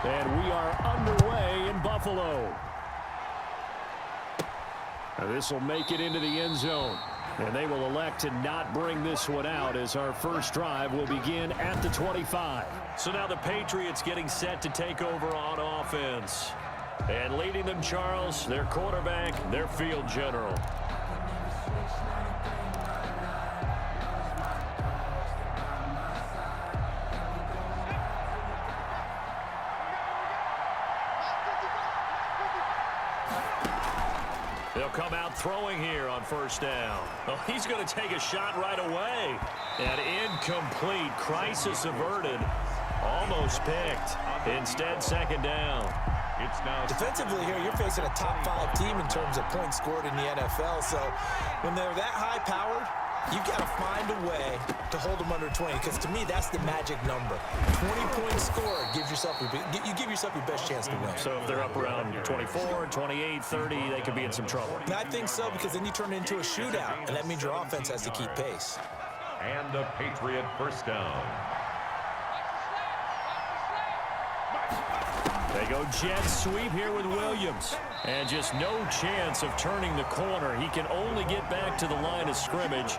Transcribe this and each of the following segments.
And we are underway in Buffalo. This will make it into the end zone. And they will elect to not bring this one out as our first drive will begin at the 25. So now the Patriots getting set to take over on offense. And leading them, Charles, their quarterback, their field general. They'll come out throwing here on first down. Well, he's going to take a shot right away. And incomplete. Crisis averted. Almost picked. Instead, second down. It's now defensively here, you're facing a top 5 team in terms of points scored in the NFL. So when they're that high-powered, you've got to find a way to hold them under 20, because to me, that's the magic number. 20 points scored gives yourself you give yourself your best chance to win. So if they're up around 24, 28, 30, they could be in some trouble. And I think so, because then you turn it into a shootout, and that means your offense has to keep pace. And a Patriot first down. They go jet sweep here with Williams. And just no chance of turning the corner. He can only get back to the line of scrimmage.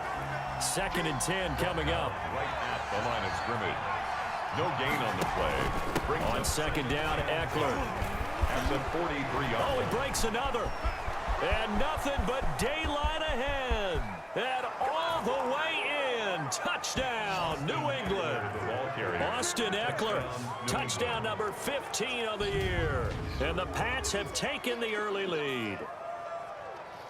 2nd and 10 coming up. Right at the line of scrimmage. No gain on the play. On 2nd down, Eckler. At the 43-yard. Oh, he breaks another. And nothing but daylight ahead. And all the way in. Touchdown, New England. Austin Eckler, touchdown number 15 of the year. And the Pats have taken the early lead.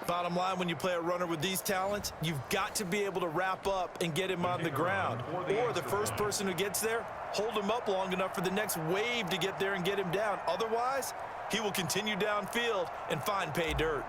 Bottom line, when you play a runner with these talents, you've got to be able to wrap up and get him on the ground. Or the first person who gets there, hold him up long enough for the next wave to get there and get him down. Otherwise, he will continue downfield and find pay dirt.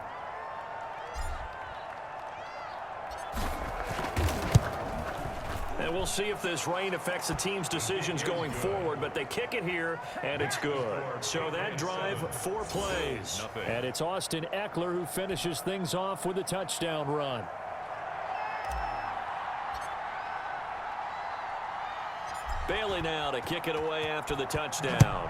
And we'll see if this rain affects the team's decisions going forward, but they kick it here, and it's good. So that drive, 4 plays. And it's Austin Eckler who finishes things off with a touchdown run. Bailey now to kick it away after the touchdown.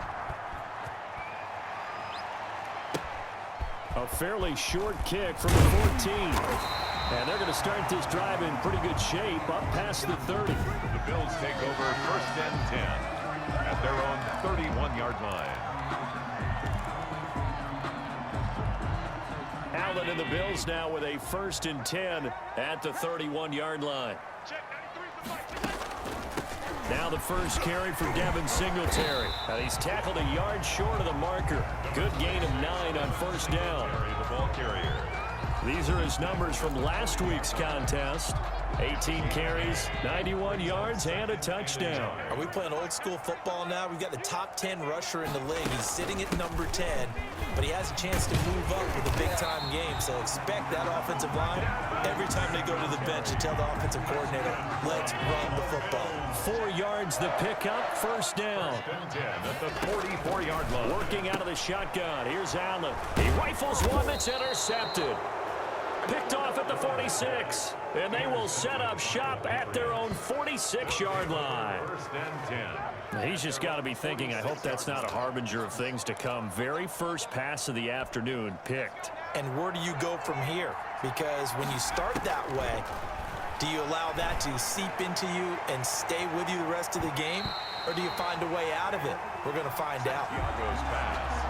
A fairly short kick from the 14. And they're going to start this drive in pretty good shape up past the 30. The Bills take over 1st and 10 at their own 31-yard line. Allen and the Bills now with a 1st and 10 at the 31-yard line. Now the first carry for Devin Singletary. And he's tackled a yard short of the marker. Good gain of 9 on first down. The ball carrier. These are his numbers from last week's contest. 18 carries, 91 yards, and a touchdown. Are we playing old school football now? We've got the top 10 rusher in the league. He's sitting at number 10, but he has a chance to move up with a big-time game. So expect that offensive line every time they go to the bench to tell the offensive coordinator, let's run the football. 4 yards the pickup, first down. 10 at the 44-yard line. Working out of the shotgun. Here's Allen. He rifles one that's intercepted. Picked off at the 46. And they will set up shop at their own 46-yard line. 1st and 10. He's just got to be thinking, I hope that's not a harbinger of things to come. Very first pass of the afternoon picked. And where do you go from here? Because when you start that way, do you allow that to seep into you and stay with you the rest of the game? Or do you find a way out of it? We're going to find out.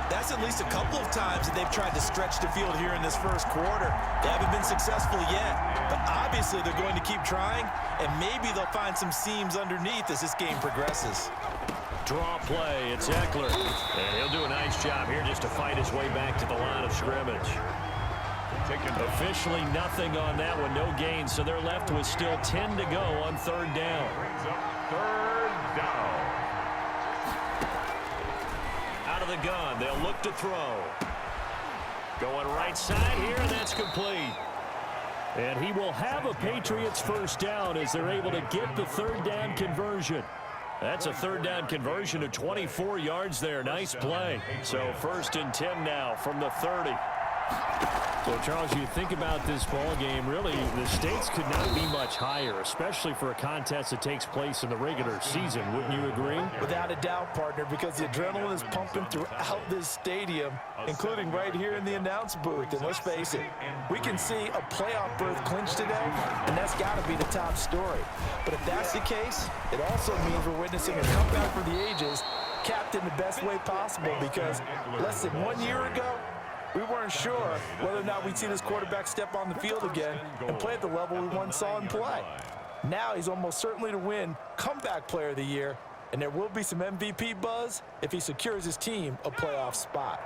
That's at least a couple of times that they've tried to stretch the field here in this first quarter. They haven't been successful yet, but obviously they're going to keep trying, and maybe they'll find some seams underneath as this game progresses. Draw play, it's Eckler. And he'll do a nice job here just to fight his way back to the line of scrimmage. Officially nothing on that one, no gain, so they're left with still 10 to go on 3rd down. Brings up 3rd down. Out of the gun, they'll look to throw. Going right side here, and that's complete. And he will have a Patriots first down as they're able to get the 3rd down conversion. That's a 3rd down conversion of 24 yards there. Nice play. So 1st and 10 now from the 30. So, Charles, you think about this ball game, really, the stakes could not be much higher, especially for a contest that takes place in the regular season. Wouldn't you agree? Without a doubt, partner, because the adrenaline is pumping throughout this stadium, including right here in the announce booth. And let's face it, we can see a playoff berth clinched today, and that's got to be the top story. But if that's the case, it also means we're witnessing a comeback for the ages, capped in the best way possible, because less than 1 year ago, we weren't sure whether or not we'd see this quarterback step on the field again and play at the level we once saw him play. Now he's almost certainly to win Comeback Player of the Year, and there will be some MVP buzz if he secures his team a playoff spot.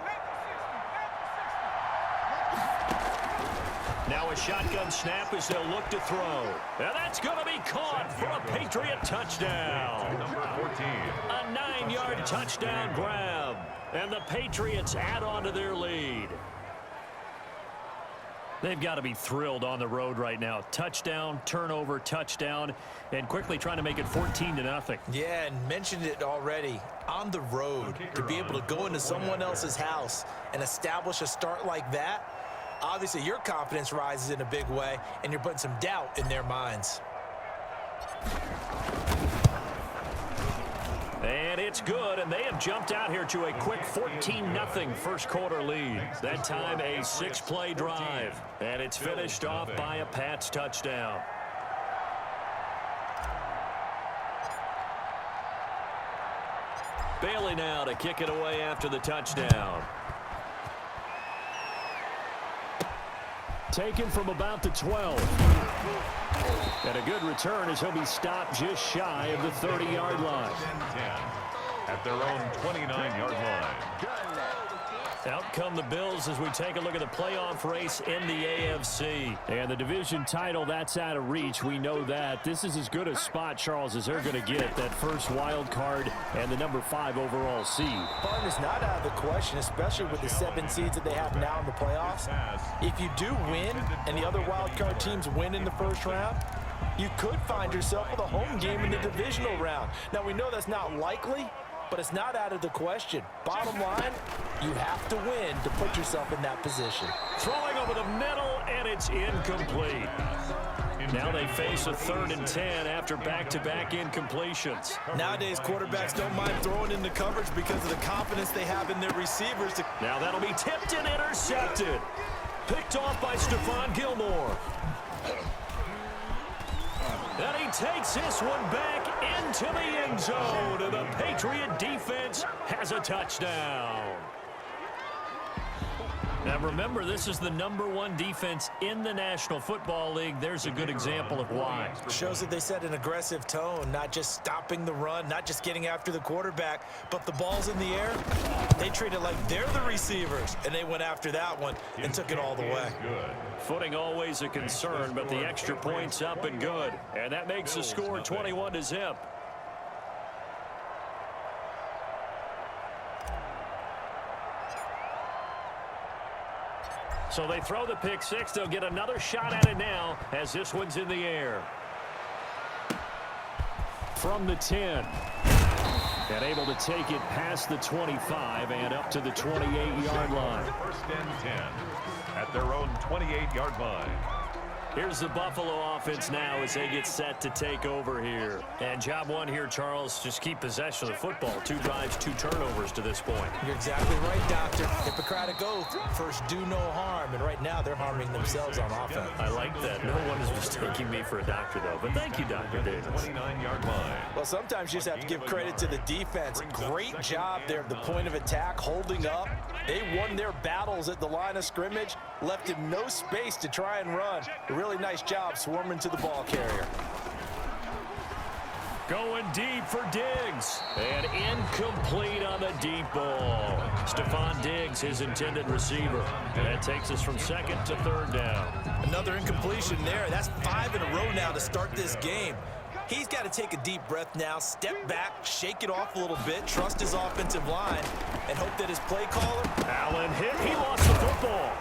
Now a shotgun snap as they'll look to throw. And that's going to be caught for a Patriot touchdown. Number 14. A 9-yard touchdown grab. And the Patriots add on to their lead. They've got to be thrilled on the road right now. Touchdown, turnover, touchdown, and quickly trying to make it 14-0. Yeah, and mentioned it already. On the road, to be able to go into someone else's house and establish a start like that, obviously your confidence rises in a big way, and you're putting some doubt in their minds. And it's good, and they have jumped out here to a quick 14-0 first quarter lead. That time a 6-play drive, and it's finished off by a Pats touchdown. Bailey now to kick it away after the touchdown. Taken from about the 12. And a good return as he'll be stopped just shy of the 30-yard line. 10 at their own 29-yard line. Out come the Bills as we take a look at the playoff race in the AFC. And the division title, that's out of reach. We know that. This is as good a spot, Charles, as they're going to get. That first wild card and the number 5 overall seed. Partner's not out of the question, especially with the 7 seeds that they have now in the playoffs. If you do win and the other wild card teams win in the first round, you could find yourself with a home game in the divisional round. Now, we know that's not likely, but it's not out of the question. Bottom line, you have to win to put yourself in that position. Throwing over the middle, and it's incomplete. Now they face a 3rd and 10 after back-to-back incompletions. Nowadays, quarterbacks don't mind throwing into coverage because of the confidence they have in their receivers. Now that'll be tipped and intercepted. Picked off by Stephon Gilmore. And he takes this one back into the end zone. And the Patriot defense has a touchdown. Now remember, this is the number 1 defense in the National Football League. There's a good example of why. Shows that they set an aggressive tone, not just stopping the run, not just getting after the quarterback, but the ball's in the air. They treat it like they're the receivers, and they went after that one and took it all the way. Footing always a concern, but the extra point's up and good. And that makes the score 21-0. So they throw the pick six. They'll get another shot at it now as this one's in the air. From the 10. And able to take it past the 25 and up to the 28-yard line. 1st and 10 at their own 28-yard line. Here's the Buffalo offense now as they get set to take over here. And job one here, Charles, just keep possession of the football. 2 drives, 2 turnovers to this point. You're exactly right, Doctor. Hippocratic oath, first do no harm. And right now they're harming themselves on offense. I like that. No one is mistaking me for a doctor, though. But thank you, Dr. Davis. 29-yard line. Well, sometimes you just have to give credit to the defense. Great job there at the point of attack, holding up. They won their battles at the line of scrimmage, left him no space to try and run. A really nice job swarming to the ball carrier. Going deep for Diggs. And incomplete on the deep ball. Stephon Diggs, his intended receiver. And that takes us from 2nd to 3rd down. Another incompletion there. That's 5 in a row now to start this game. He's got to take a deep breath now, step back, shake it off a little bit, trust his offensive line, and hope that his play caller... Allen hit. He lost the football.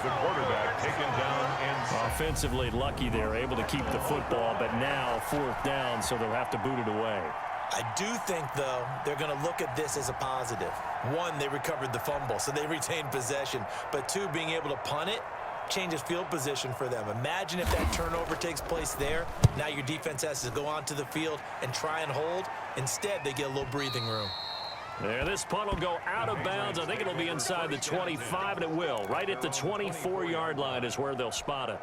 The quarterback taken down and Offensively lucky there, able to keep the football, but now 4th down, so they'll have to boot it away. I do think, though, they're going to look at this as a positive. One, they recovered the fumble, so they retained possession. But two, being able to punt it changes field position for them. Imagine if that turnover takes place there. Now your defense has to go onto the field and try and hold. Instead, they get a little breathing room. There, this punt will go out of bounds. I think it'll be inside the 25, and it will. Right at the 24-yard line is where they'll spot it.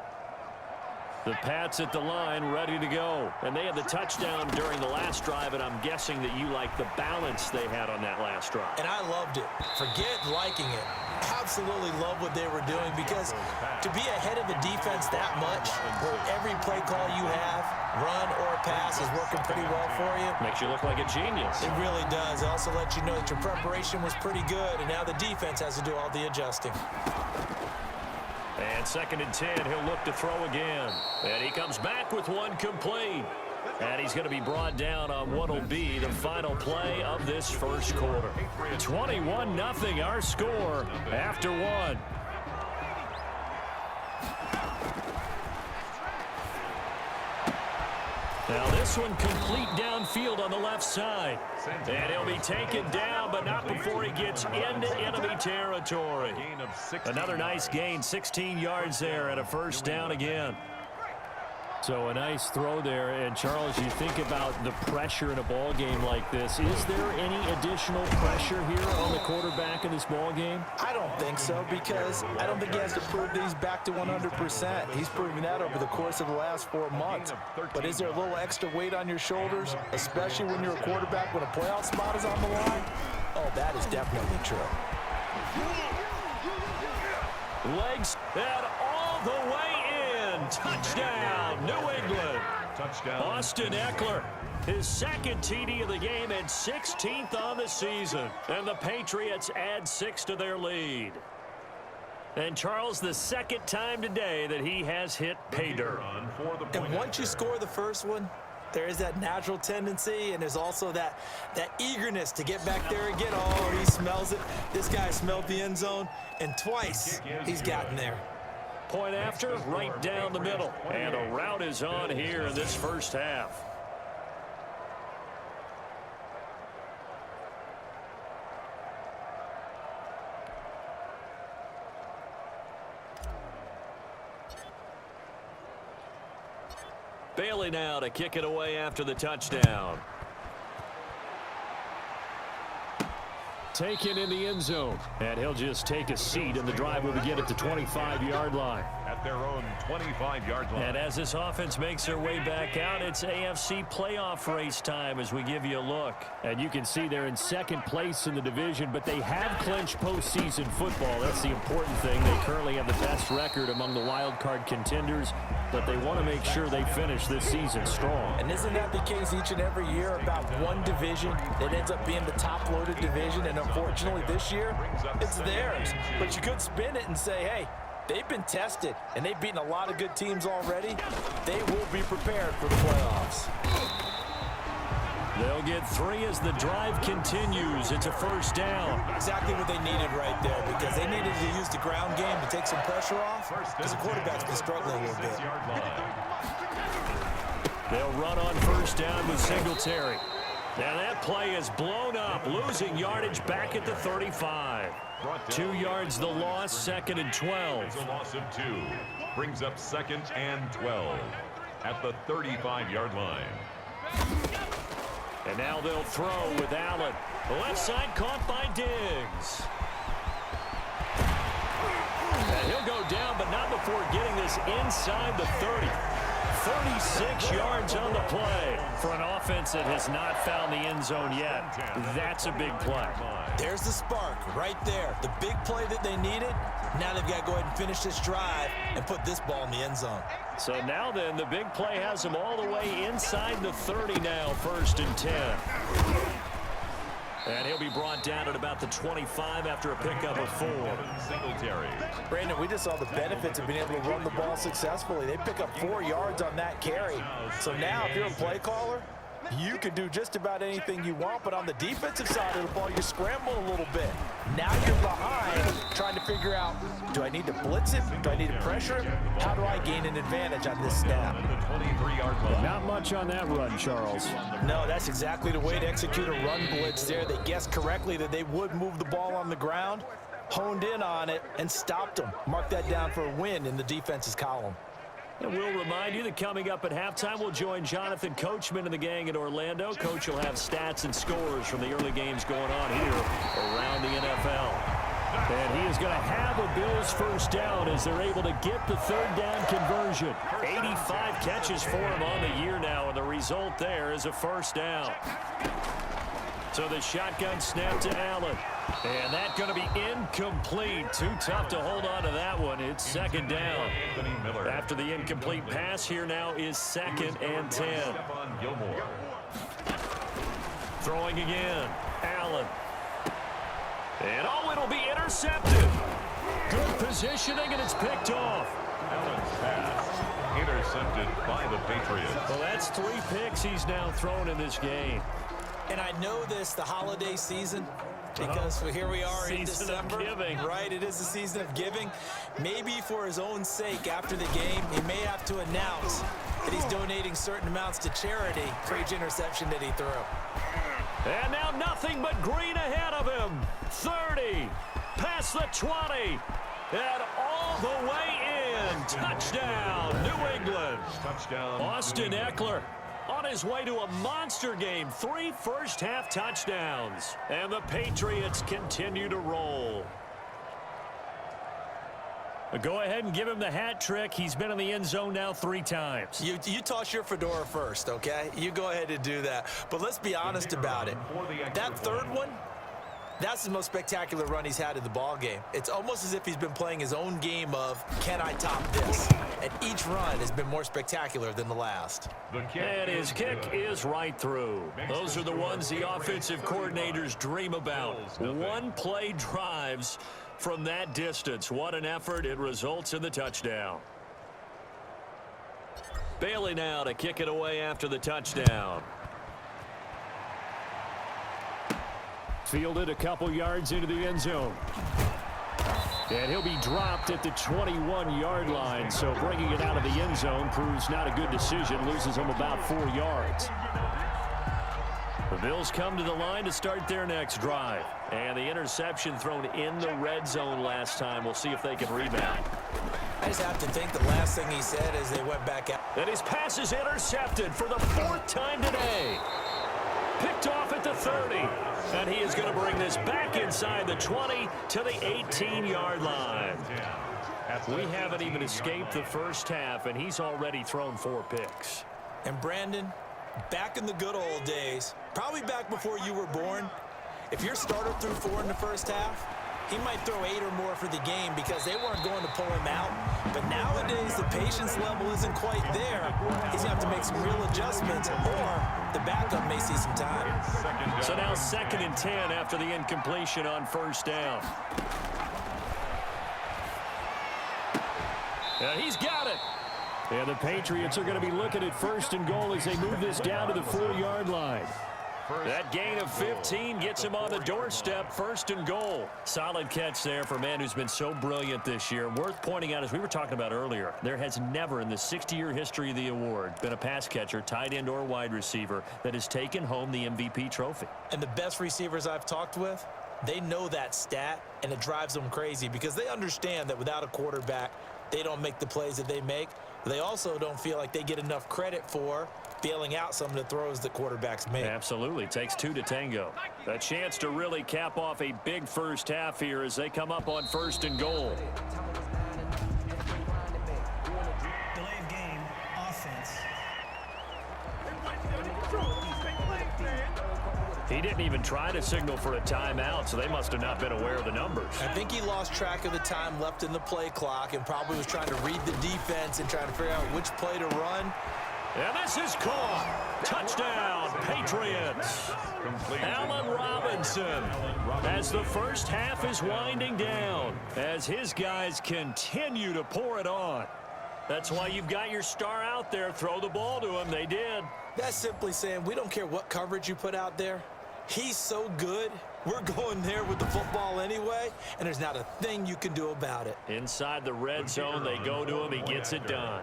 The Pats at the line, ready to go. And they had the touchdown during the last drive, and I'm guessing that you like the balance they had on that last drive. And I loved it. Forget liking it. Absolutely love what they were doing, because to be ahead of the defense that much, where every play call you have, run or pass, is working pretty well for you. Makes you look like a genius. It really does. It also lets you know that your preparation was pretty good, and now the defense has to do all the adjusting. And 2nd and 10, he'll look to throw again. And he comes back with one complete. And he's going to be brought down on what will be the final play of this first quarter. 21-0 our score after one. Now this one complete downfield on the left side. And he'll be taken down, but not before he gets into enemy territory. Another nice gain, 16 yards there, and a first down again. So a nice throw there. And Charles, you think about the pressure in a ball game like this. Is there any additional pressure here on the quarterback in this ball game? I don't think so, because I don't think he has to prove that he's back to 100%. He's proving that over the course of the last 4 months. But is there a little extra weight on your shoulders, especially when you're a quarterback when a playoff spot is on the line? Oh, that is definitely true. Legs and all the way in. Touchdown, New England. Touchdown. Austin Eckler, his 2nd TD of the game and 16th on the season. And the Patriots add 6 to their lead. And Charles, the 2nd time today that he has hit pay dirt. And once you score the first one, there is that natural tendency, and there's also that eagerness to get back there again. Oh, he smells it. This guy smelled the end zone, and twice he's gotten there. Point after, right down the middle. And a route is on here in this first half. Bailey now to kick it away after the touchdown. Taken in the end zone. And he'll just take a seat, and the drive will begin at the 25-yard line. At their own 25-yard line. And as this offense makes their way back out, it's AFC playoff race time as we give you a look. And you can see they're in 2nd place in the division, but they have clinched postseason football. That's the important thing. They currently have the best record among the wild card contenders, but they want to make sure they finish this season strong. And isn't that the case each and every year about one division that ends up being the top-loaded division? And unfortunately this year, it's theirs. But you could spin it and say, hey, they've been tested, and they've beaten a lot of good teams already. They will be prepared for the playoffs. They'll get 3 as the drive continues. It's a first down. Exactly what they needed right there, because they needed to use the ground game to take some pressure off, because the quarterback's been struggling a little bit. They'll run on first down with Singletary. Now that play is blown up, losing yardage back at the 35. 2 yards the loss, 2nd and 12. A loss of 2. Brings up 2nd and 12 at the 35-yard line. And now they'll throw with Allen. The left side caught by Diggs. And he'll go down, but not before getting this inside the 30. 36 yards on the play for an offense that has not found the end zone yet. That's a big play. There's the spark right there. The big play that they needed. Now they've got to go ahead and finish this drive and put this ball in the end zone. So now then, the big play has them all the way inside the 30 now, 1st and 10. And he'll be brought down at about the 25 after a pickup of 4. Singletary. Brandon, we just saw the benefits of being able to run the ball successfully. They pick up 4 yards on that carry. So now if you're a play caller, You can do just about anything you want, but on the defensive side of the ball, you're scrambling a little bit. Now you're behind, trying to figure out, do I need to blitz him? Do I need to pressure him? How do I gain an advantage on this snap? Not much on that run, Charles. No, that's exactly the way to execute a run blitz there. They guessed correctly that they would move the ball on the ground, honed in on it, and stopped them. Mark that down for a win in the defense's column. And we'll remind you that coming up at halftime, we'll join Jonathan Coachman and the gang in Orlando. Coach will have stats and scores from the early games going on here around the NFL. And he is going to have a Bills first down as they're able to get the third down conversion. 85 catches for him on the year now, and the result there is a first down. So the shotgun snap to Allen. And that's going to be incomplete. Too tough to hold on to that one. It's second down. After the incomplete pass, here now is 2nd and 10. Throwing again. Allen. And oh, it'll be intercepted. Good positioning, and it's picked off. Allen's pass intercepted by the Patriots. Well, that's 3 picks he's now thrown in this game. And I know this, the holiday season, because here we are in December. Season of giving. Right, it is the season of giving. Maybe for his own sake, after the game, he may have to announce that he's donating certain amounts to charity for each interception that he threw. And now nothing but green ahead of him. 30, past the 20, and all the way in. Touchdown, New England. Touchdown. Austin Eckler on his way to a monster game. 3 first-half touchdowns. And the Patriots continue to roll. Go ahead and give him the hat trick. He's been in the end zone now 3 times. You toss your fedora first, okay? You go ahead and do that. But let's be honest about it. That third one, that's the most spectacular run he's had in the ball game. It's almost as if he's been playing his own game of, can I top this? And each run has been more spectacular than the last. And his kick is right through. Those are the ones the offensive coordinators dream about. One-play drives from that distance. What an effort. It results in the touchdown. Bailey now to kick it away after the touchdown. Fielded a couple yards into the end zone. And he'll be dropped at the 21-yard line. So bringing it out of the end zone proves not a good decision. Loses him about 4 yards. The Bills come to the line to start their next drive. And the interception thrown in the red zone last time. We'll see if they can rebound. I just have to think the last thing he said as they went back out. And his pass is intercepted for the 4th time today. Picked off at the 30. And he is going to bring this back inside the 20 to the 18-yard line. We haven't even escaped the first half, and he's already thrown 4 picks. And Brandon, back in the good old days, probably back before you were born, if your starter threw 4 in the first half, he might throw 8 or more for the game because they weren't going to pull him out. But nowadays, the patience level isn't quite there. He's going to have to make some real adjustments, or the backup may see some time. So now 2nd and 10 after the incompletion on first down. And he's got it. And the Patriots are going to be looking at 1st and goal as they move this down to the 4-yard line. That gain of 15 gets him on the doorstep, 1st and goal. Solid catch there for a man who's been so brilliant this year. Worth pointing out, as we were talking about earlier, there has never in the 60-year history of the award been a pass catcher, tight end, or wide receiver that has taken home the MVP trophy. And the best receivers I've talked with, they know that stat, and it drives them crazy because they understand that without a quarterback, they don't make the plays that they make. They also don't feel like they get enough credit for bailing out some of the throws that quarterbacks make. Absolutely. Takes 2 to tango. A chance to really cap off a big first half here as they come up on 1st and goal. Delayed game, offense. He didn't even try to signal for a timeout, so they must have not been aware of the numbers. I think he lost track of the time left in the play clock and probably was trying to read the defense and trying to figure out which play to run. And this is caught. Touchdown, Patriots. Allen Robinson, as the first half is winding down, as his guys continue to pour it on. That's why you've got your star out there. Throw the ball to him. They did. That's simply saying we don't care what coverage you put out there. He's so good, we're going there with the football anyway, and there's not a thing you can do about it. Inside the red zone, they go to him. He gets it done.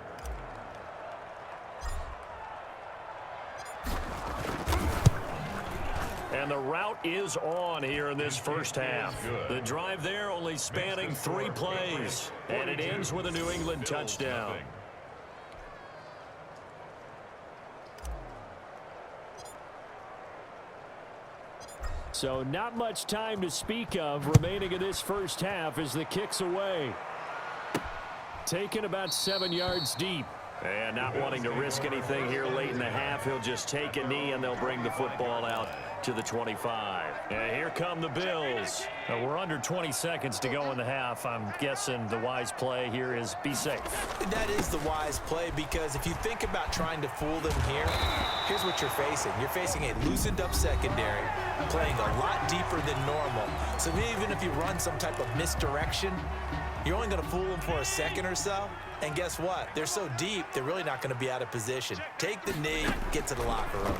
And the route is on here in this first half. The drive there only spanning 3 plays. And it ends with a New England touchdown. So not much time to speak of remaining in this first half as the kick's away. Taken about 7 yards deep. And not wanting to risk anything here late in the half, he'll just take a knee and they'll bring the football out to the 25. And here come the Bills. We're under 20 seconds to go in the half. I'm guessing the wise play here is be safe. That is the wise play, because if you think about trying to fool them here, here's what you're facing. You're facing a loosened up secondary, playing a lot deeper than normal. So even if you run some type of misdirection, you're only going to fool them for a second or so. And guess what? They're so deep, they're really not going to be out of position. Take the knee, get to the locker room.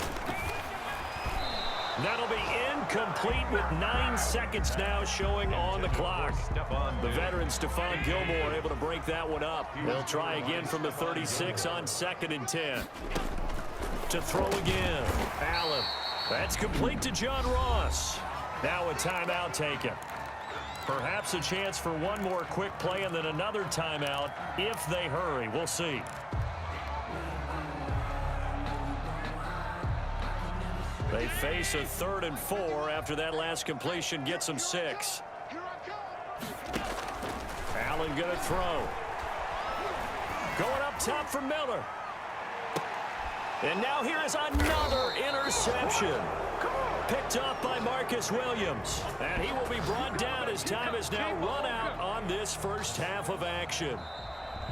That'll be incomplete with 9 seconds now showing on the clock. The veteran Stephon Gilmore able to break that one up. They'll try again from the 36 on 2nd and 10. To throw again. Allen. That's complete to John Ross. Now a timeout taken. Perhaps a chance for one more quick play and then another timeout if they hurry. We'll see. They face a 3rd and 4 after that last completion gets them 6. Allen going to throw. Going up top for Miller. And now here is another interception. Picked off by Marcus Williams. And he will be brought down as time is now run out on this first half of action.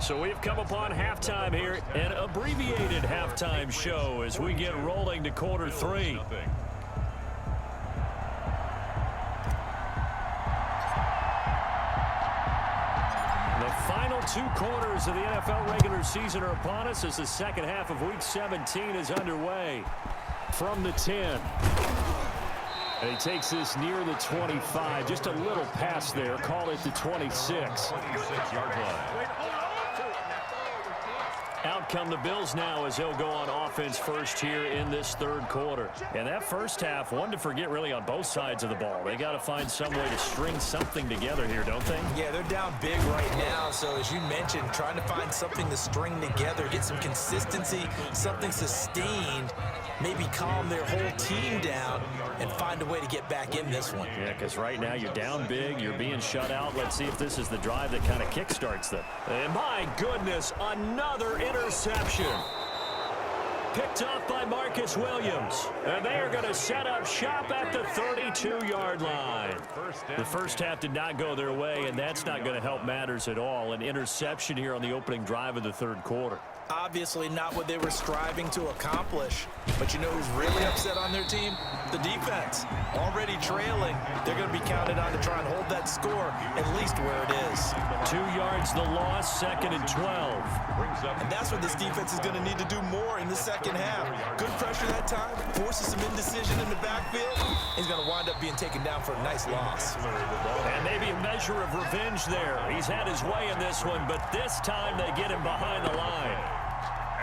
So we've come upon halftime here, an abbreviated halftime show as we get rolling to quarter 3. The final 2 quarters of the NFL regular season are upon us as the second half of Week 17 is underway. From the 10. And he takes this near the 25. Just a little pass there. Call it the 26. 26-yard line. Out come the Bills now as they'll go on offense first here in this 3rd quarter. And that first half, one to forget really on both sides of the ball. They got to find some way to string something together here, don't they? Yeah, they're down big right now. So as you mentioned, trying to find something to string together, get some consistency, something sustained, maybe calm their whole team down and find a way to get back in this one. Yeah, because right now you're down big, you're being shut out. Let's see if this is the drive that kind of kickstarts them. And my goodness, another interception. Picked off by Marcus Williams. And they are going to set up shop at the 32-yard line. The first half did not go their way, and that's not going to help matters at all. An interception here on the opening drive of the 3rd quarter. Obviously not what they were striving to accomplish. But you know who's really upset on their team? The defense. Already trailing. They're going to be counted on to try and hold that score at least where it is. 2 yards the loss, 2nd and 12. And that's what this defense is going to need to do more in the second half. Good pressure that time. Forces some indecision in the backfield. He's going to wind up being taken down for a nice loss. And maybe a measure of revenge there. He's had his way in this one, but this time they get him behind the line.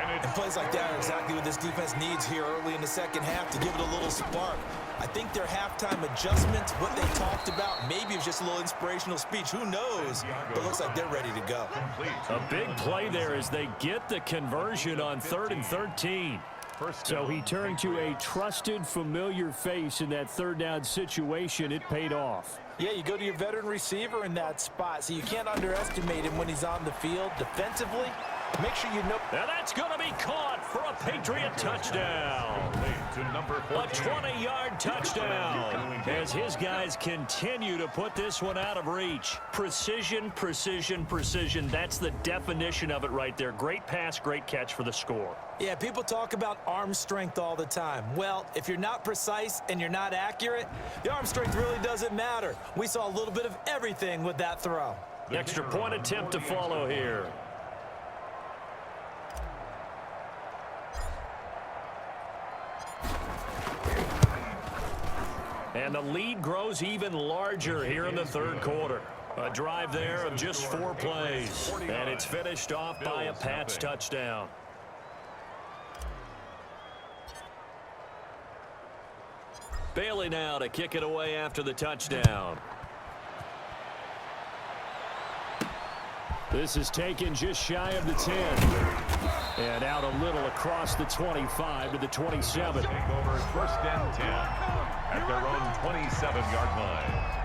And plays like that are exactly what this defense needs here early in the second half to give it a little spark. I think their halftime adjustments, what they talked about, maybe it was just a little inspirational speech. Who knows? But it looks like they're ready to go. A big play there as they get the conversion on 3rd and 13. So he turned to a trusted, familiar face in that 3rd down situation. It paid off. Yeah, you go to your veteran receiver in that spot, so you can't underestimate him when he's on the field defensively. Make sure you know. Now that's going to be caught for a Patriot touchdown. A 20-yard touchdown as his guys continue to put this one out of reach. Precision, precision, precision. That's the definition of it right there. Great pass, great catch for the score. Yeah, people talk about arm strength all the time. Well, if you're not precise and you're not accurate, the arm strength really doesn't matter. We saw a little bit of everything with that throw. Extra point attempt to follow here. And the lead grows even larger here in the third quarter. A drive there of just 4 plays. And it's finished off by a Pats touchdown. Bailey now to kick it away after the touchdown. This is taken just shy of the 10. And out a little across the 25 to the 27. Take over first and 10 at their own 27-yard line.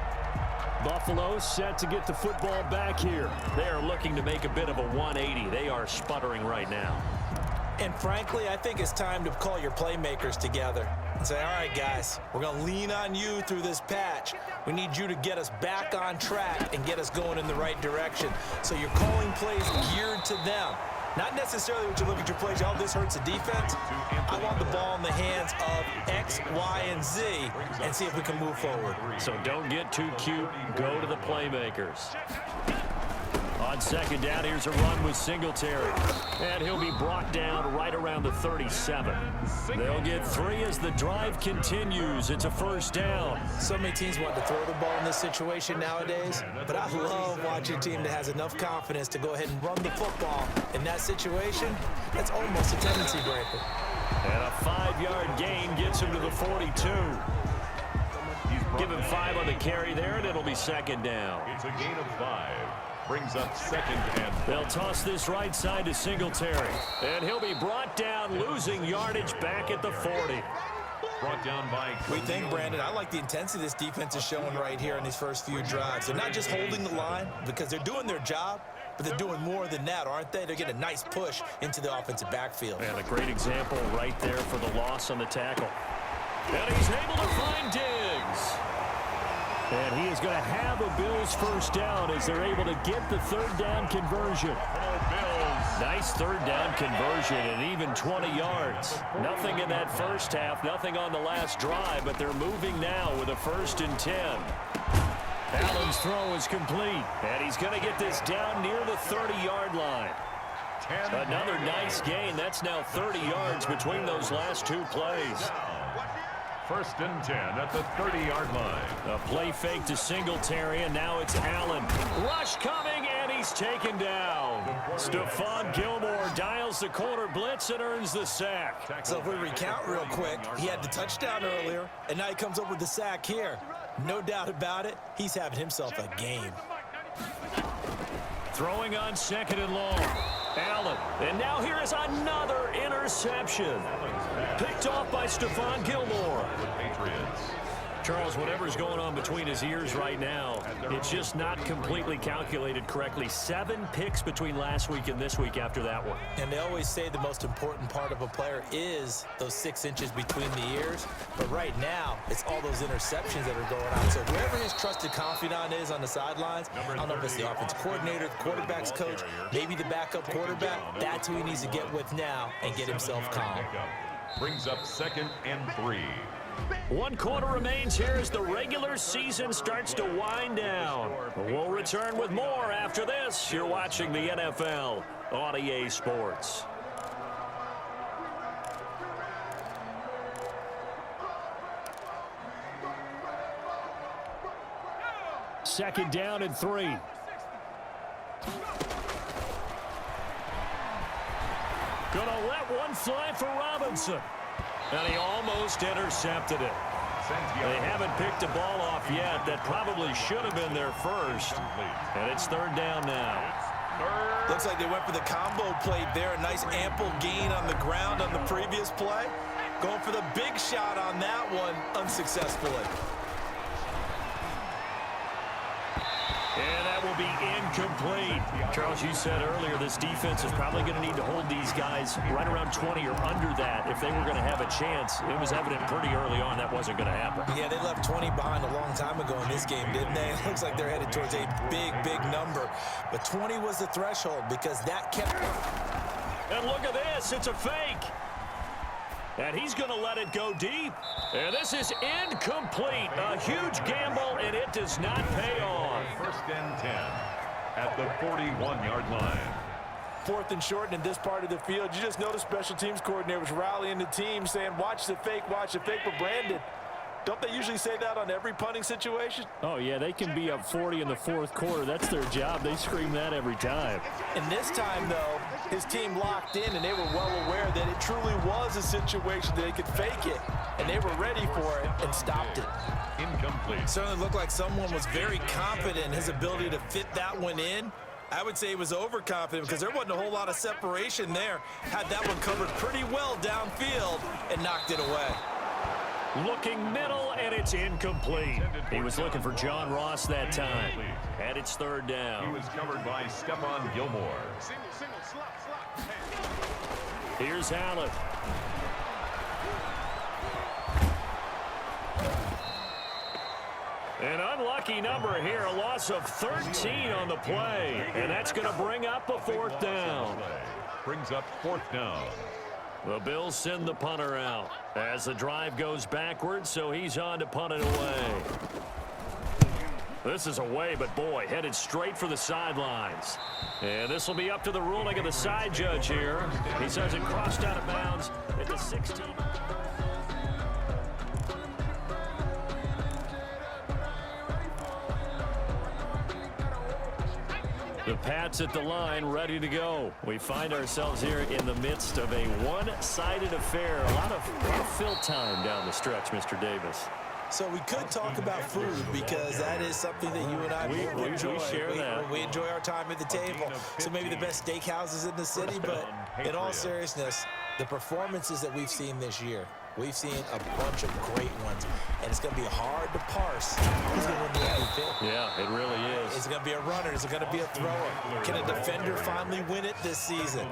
Buffalo set to get the football back here. They are looking to make a bit of a 180. They are sputtering right now. And frankly, I think it's time to call your playmakers together and say, all right, guys, we're going to lean on you through this patch. We need you to get us back on track and get us going in the right direction. So you're calling plays geared to them. Not necessarily when you look at your plays, oh, this hurts the defense. I want the ball in the hands of X, Y, and Z and see if we can move forward. So don't get too cute. Go to the playmakers. On second down, here's a run with Singletary. And he'll be brought down right around the 37. They'll get 3 as the drive continues. It's a first down. So many teams want to throw the ball in this situation nowadays, but I love watching a team that has enough confidence to go ahead and run the football. In that situation, that's almost a tendency breaker. And a 5-yard gain gets him to the 42. Give him 5 on the carry there, and it'll be second down. It's a gain of 5. Brings up second and they'll toss this right side to Singletary. And he'll be brought down, losing yardage back at the 40. brought down by... We think, Brandon, I like the intensity this defense is showing right here in these first few drives. They're not just holding the line because they're doing their job, but they're doing more than that, aren't they? They're getting a nice push into the offensive backfield. And a great example right there for the loss on the tackle. And he's able to find Diggs. And he is going to have a Bills first down as they're able to get the third down conversion. Nice third down conversion and even 20 yards. Nothing in that first half, nothing on the last drive, but they're moving now with a 1st and 10. Allen's throw is complete, and he's going to get this down near the 30-yard line. Another nice gain. That's now 30 yards between those last two plays. 1st and 10 at the 30-yard line. A play fake to Singletary, and now it's Allen. Rush coming, and he's taken down. Stephon Gilmore dials the corner blitz and earns the sack. So if we recount real quick, he had the touchdown earlier, and now he comes up with the sack here. No doubt about it, he's having himself a game. Throwing on 2nd and long. Allen. And now here is another interception. Picked off by Stephon Gilmore. Charles, whatever's going on between his ears right now, it's just not completely calculated correctly. 7 picks between last week and this week after that one. And they always say the most important part of a player is those 6 inches between the ears. But right now, it's all those interceptions that are going on. So whoever his trusted confidant is on the sidelines, I don't know if it's the offensive coordinator, the quarterback's coach, maybe the backup quarterback, that's who he needs to get with now and get himself calm. Brings up 2nd and 3. 1 quarter remains here as the regular season starts to wind down. We'll return with more after this. You're watching the NFL on EA Sports. Second down and 3. Gonna let one fly for Robinson. And he almost intercepted it. They haven't picked a ball off yet. That probably should have been their first. And it's 3rd down now. Looks like they went for the combo play there. A nice ample gain on the ground on the previous play. Going for the big shot on that one unsuccessfully. And that will be incomplete. Charles, you said earlier this defense is probably going to need to hold these guys right around 20 or under that if they were going to have a chance. It was evident pretty early on that wasn't going to happen. Yeah, they left 20 behind a long time ago in this game, didn't they? It looks like they're headed towards a big, big number. But 20 was the threshold because that kept... And look at this. It's a fake. And he's going to let it go deep. And this is incomplete. A huge gamble, and it does not pay off. 1st and 10 at the 41-yard line. 4th and short in this part of the field. You just notice special teams coordinators rallying the team saying, watch the fake, but Brandon, Don't they usually say that on every punting situation? Oh, yeah, they can be up 40 in the fourth quarter. That's their job. They scream that every time. And this time, though, his team locked in, and they were well aware that it truly was a situation that they could fake it, and they were ready for it and stopped it. Incomplete. Certainly looked like someone was very confident in his ability to fit that one in. I would say he was overconfident because there wasn't a whole lot of separation there. Had that one covered pretty well downfield and knocked it away. Looking middle, and it's incomplete. He was looking for John Ross that time. And it's third down. He was covered by Stephon Gilmore. Here's Allen. An unlucky number here, a loss of 13 on the play. And that's going to bring up a fourth down. Brings up fourth down. The Bills send the punter out as the drive goes backwards, so he's on to punt it away. This is away, but boy, headed straight for the sidelines. And this will be up to the ruling of the side judge here. He says it crossed out of bounds at the 16. The Pats at the line, ready to go. We find ourselves here in the midst of a one-sided affair. A lot of fill time down the stretch, Mr. Davis. So we could talk about food because that is something that you and I both enjoy. We share that. We enjoy our time at the table. So maybe the best steakhouses in the city, but in all seriousness, the performances that we've seen this year, we've seen a bunch of great ones, and it's going to be hard to parse who's going to win the MVP. Yeah, it really is. Is it going to be a runner? Is it going to be a thrower? Can a defender finally win it this season?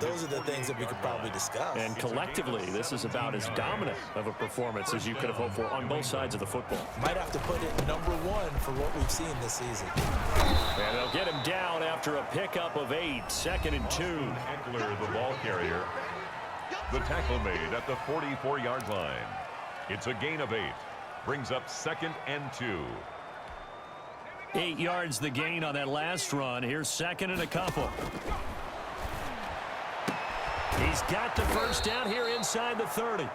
Those are the things that we could probably discuss. And collectively, this is about as dominant of a performance as you could have hoped for on both sides of the football. Might have to put it number one for what we've seen this season. And they'll get him down after a pickup of 8, 2nd and 2. Eckler, the ball carrier. The tackle made at the 44-yard line. It's a gain of 8. Brings up 2nd and 2. 8 yards the gain on that last run. Here's 2nd and a couple. He's got the first down here inside the 30.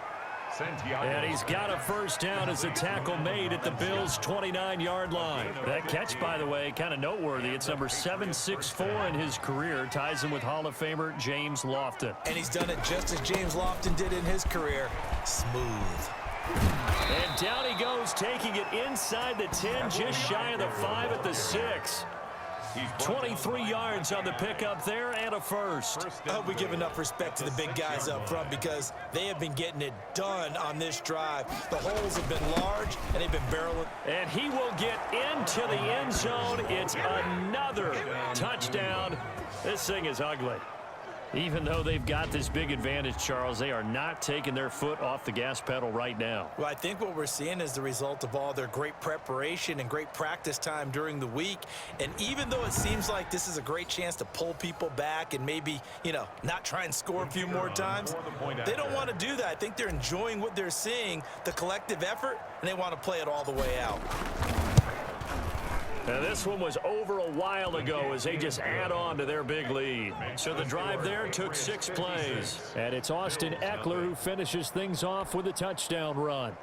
Santiago. And he's got a first down as the tackle made at the Bills' 29-yard line. That catch, by the way, kind of noteworthy. It's number 764 in his career. Ties him with Hall of Famer James Lofton. And he's done it just as James Lofton did in his career. Smooth. And down he goes, taking it inside the 10, just shy of the 5 at the 6. 23 yards on the pickup there and a first. I hope we give enough respect to the big guys up front because they have been getting it done on this drive. The holes have been large, and they've been barreling. And he will get into the end zone. It's another touchdown. This thing is ugly. Even though they've got this big advantage, Charles, they are not taking their foot off the gas pedal right now. Well, I think what we're seeing is the result of all their great preparation and great practice time during the week. And even though it seems like this is a great chance to pull people back and maybe, not try and score a few more times, they don't want to do that. I think they're enjoying what they're seeing, the collective effort, and they want to play it all the way out. Now, this one was over a while ago as they just add on to their big lead. So the drive there took 6 plays. And it's Austin Eckler who finishes things off with a touchdown run.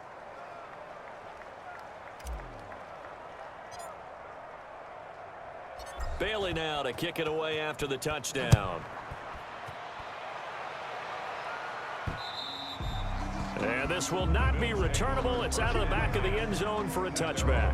Bailey now to kick it away after the touchdown. And this will not be returnable. It's out of the back of the end zone for a touchback.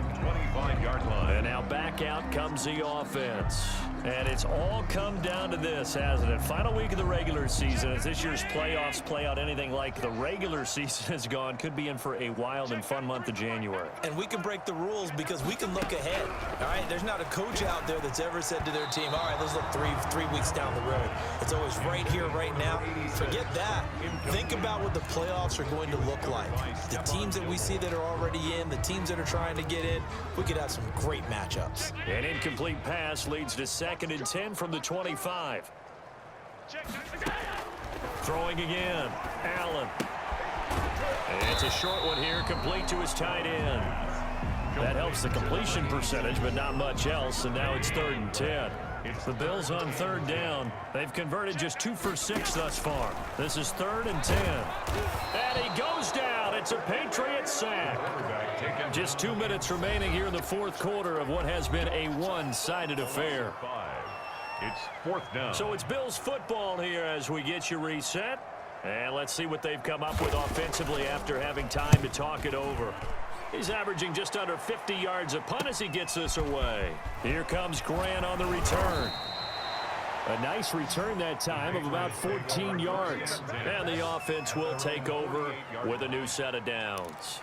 25-yard line. And now back out comes the offense. And it's all come down to this, hasn't it? Final week of the regular season. As this year's playoffs play out anything like the regular season has gone, could be in for a wild and fun month of January. And we can break the rules because we can look ahead. All right, there's not a coach out there that's ever said to their team, all right, let's look three weeks down the road. It's always right here, right now. Forget that. Think about what the playoffs are going to look like. The teams that we see that are already in, the teams that are trying to get in, we could have some great matchups. An incomplete pass leads to 2nd and 10 from the 25. Throwing again. Allen. And it's a short one here, complete to his tight end. That helps the completion percentage, but not much else, and now it's 3rd and 10. The Bills on third down. They've converted just 2 for 6 thus far. This is 3rd and 10. And he goes down. It's a Patriots sack. Just 2 minutes remaining here in the fourth quarter of what has been a one-sided affair. It's 4th down. So it's Bills football here as we get you reset. And let's see what they've come up with offensively after having time to talk it over. He's averaging just under 50 yards a punt as he gets this away. Here comes Grant on the return. A nice return that time of about 14 yards. And the offense will take over with a new set of downs.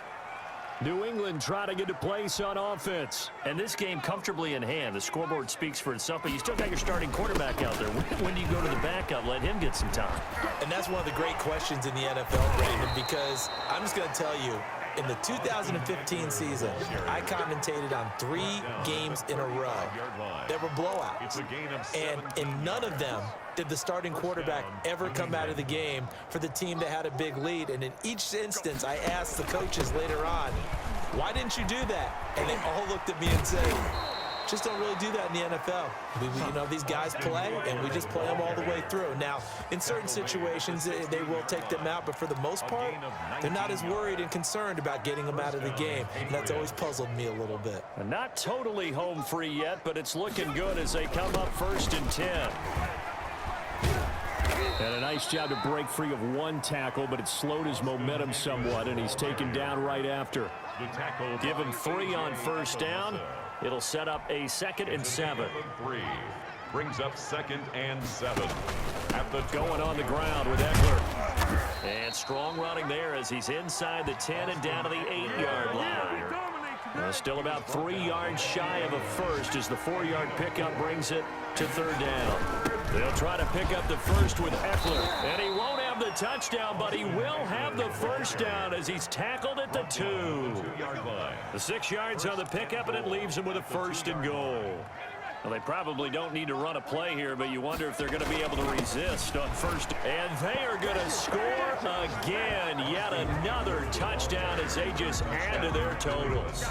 New England trying to get to place on offense. And this game comfortably in hand. The scoreboard speaks for itself, but you still got your starting quarterback out there. When do you go to the backup? Let him get some time. And that's one of the great questions in the NFL, Brandon, because I'm just going to tell you, in the 2015 season, I commentated on 3 games in a row that were blowouts. And in none of them did the starting quarterback ever come out of the game for the team that had a big lead. And in each instance, I asked the coaches later on, why didn't you do that? And they all looked at me and said, just don't really do that in the NFL. You know, these guys play, and we just play them all the way through. Now, in certain situations, they will take them out, but for the most part, they're not as worried and concerned about getting them out of the game. And that's always puzzled me a little bit. Not totally home free yet, but it's looking good as they come up 1st and 10. And a nice job to break free of 1 tackle, but it slowed his momentum somewhat, and he's taken down right after. Give him 3 on 1st down. It'll set up a 2nd and 7. 3 brings up 2nd and 7. At the going on the ground with Eckler. And strong running there as he's inside the 10 and down to the 8-yard line. Still about 3 yards shy of a first as the 4-yard pickup brings it to 3rd down. They'll try to pick up the first with Eckler. And he won't have the touchdown, but he will have the first down as he's tackled at the 2. The 6 yards on the pickup, and it leaves him with a 1st and goal. Well, they probably don't need to run a play here, but you wonder if they're going to be able to resist on 1st. And they are going to score again. Yet another touchdown as they just add to their totals.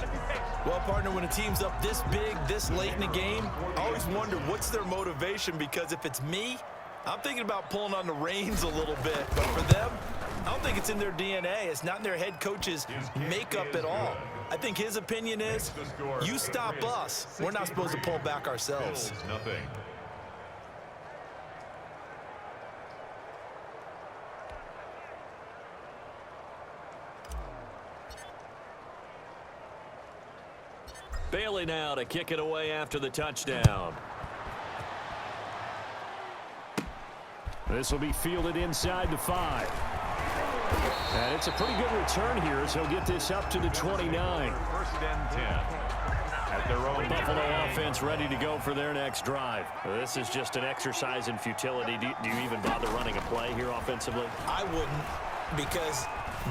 Well, partner, when a team's up this big, this late in the game, I always wonder what's their motivation, because if it's me, I'm thinking about pulling on the reins a little bit. But for them, I don't think it's in their DNA. It's not in their head coach's makeup at all. I think his opinion is, you stop us, we're not supposed to pull back ourselves. Nothing. Bailey now to kick it away after the touchdown. This will be fielded inside the 5. And it's a pretty good return here as he'll get this up to the 29. 1st and 10. At their own Buffalo offense ready to go for their next drive. This is just an exercise in futility. Do you even bother running a play here offensively? I wouldn't, because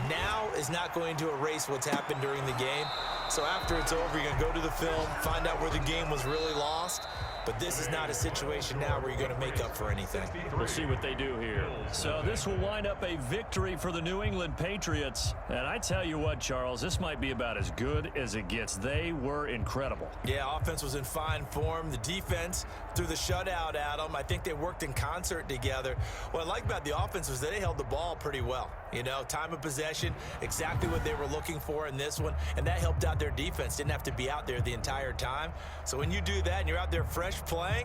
now is not going to erase what's happened during the game. So after it's over, you're going to go to the film, find out where the game was really lost. But this is not a situation now where you're going to make up for anything. We'll see what they do here. So this will wind up a victory for the New England Patriots. And I tell you what, Charles, this might be about as good as it gets. They were incredible. Yeah, offense was in fine form. The defense threw the shutout at them. I think they worked in concert together. What I like about the offense was that they held the ball pretty well. You know, time of possession, exactly what they were looking for in this one. And that helped out their defense. Didn't have to be out there the entire time. So when you do that and you're out there fresh playing,